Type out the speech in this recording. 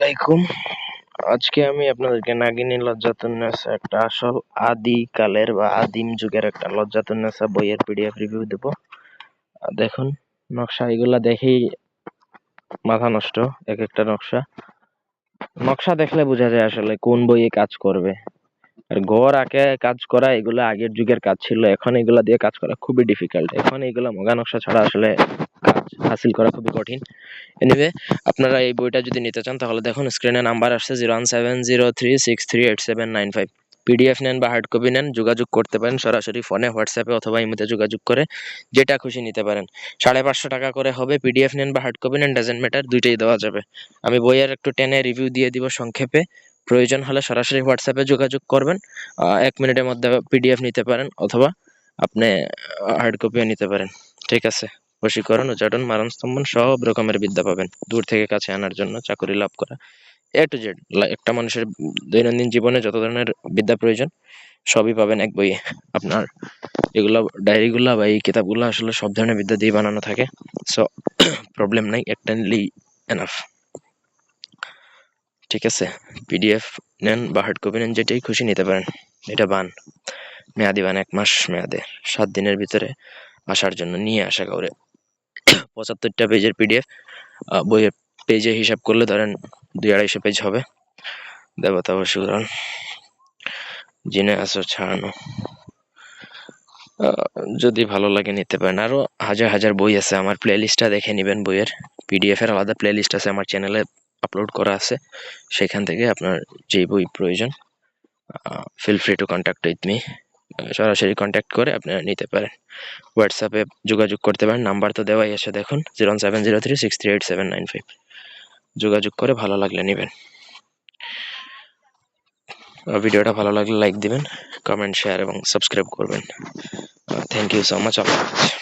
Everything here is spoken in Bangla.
আলাইকুম। আজকে আমি আপনাদেরকে নাগিনী লজ্জাতুন্নেসা একটা আসল আদিকালের বা আদিম যুগের একটা লজ্জাতুন্নেসা বইয়ের পিডিএফ রিভিউ দেব। দেখুন নকশা, এগুলা দেখেই মাথা নষ্ট। এক একটা নকশা দেখলে বোঝা যায় আসলে কোন বইয়ে কাজ করবে। আর গড় আঁকে কাজ করা এগুলা আগের যুগের কাজ ছিল, এখন এগুলা দিয়ে কাজ করা খুবই ডিফিকাল্ট। এখন এগুলা মগা নকশা ছাড়া আসলে কাজ হাসিল করা খুবই কঠিন। এনিওয়ে, আপনারা এই বইটা যদি নিতে চান তাহলে দেখুন স্ক্রিনে নাম্বার আসছে 01703638795। পিডিএফ নেন বা হার্ড কপি নেন, যোগাযোগ করতে পারেন সরাসরি ফোনে, হোয়াটসঅ্যাপে অথবা ইমোতে যোগাযোগ করে যেটা খুশি নিতে পারেন। 550 টাকা করে হবে। পিডিএফ নেন বা হার্ড কপি নেন, ডাজেন্ট ম্যাটার, দুইটাই দেওয়া যাবে। আমি বইয়ের একটু টেনে রিভিউ দিয়ে দিব সংক্ষেপে। প্রয়োজন হলে সরাসরি হোয়াটসঅ্যাপে যোগাযোগ করবেন। 1 মিনিটের মধ্যে পিডিএফ নিতে পারেন অথবা আপনি হার্ড কপিও নিতে পারেন। ঠিক আছে? বশীকরণ, উচ্চাটন, মারণ স্তম্ভন সব রকমের বিদ্যা পাবেন দূর থেকে কাছে আনার জন্য, চাকরি লাভ করা, এ টু জেড। একটা মানুষের দৈনন্দিন জীবনে যত ধরনের বিদ্যা প্রয়োজন সবই পাবেন এক বইয়ে। আপনার এগুলা ডায়েরিগুলা বা এই কিতাবগুলো আসলে সব ধরনের বিদ্যা দিয়ে বানানো থাকে, সো প্রবলেম নাই, একটা নিলেই এনাফ। ঠিক আছে? পিডিএফ নেন বা হার্ড কপি নেন, যেটাই খুশি নিতে পারেন। এটা মেয়াদি বান 1 মাস মেয়াদে, 7 দিনের ভিতরে আসার জন্য নিয়ে আসা কাউরে। 75টা পেজের পিডিএফ। বইয়ের পেজে হিসাব করলে ধরেন 200-250 পেজ হবে। দেবতা বশীকরণ, জিনে আসর ছাড়ানো। যদি ভালো লাগে নিতে পারেন। আরো হাজার হাজার বই আছে, আমার প্লে লিস্টটা দেখে নেবেন। বইয়ের পিডিএফ এর আলাদা প্লে লিস্ট আছে, আমার চ্যানেলে আপলোড করা আছে। সেখান থেকে আপনার যেই বই প্রয়োজন feel free to contact with me. সরাসরি কন্ট্যাক্ট করে আপনারা নিতে পারেন। হোয়াটসঅ্যাপে যোগাযোগ করতে পারেন, নাম্বার তো দেওয়াই আছে দেখুন, 07036388795। যোগাযোগ করে ভালো লাগলে নেবেন। ভিডিওটা ভালো লাগলে লাইক দিবেন, কমেন্ট, শেয়ার এবং সাবস্ক্রাইব করবেন। Thank you so much. আল্লাহ হাফেজ।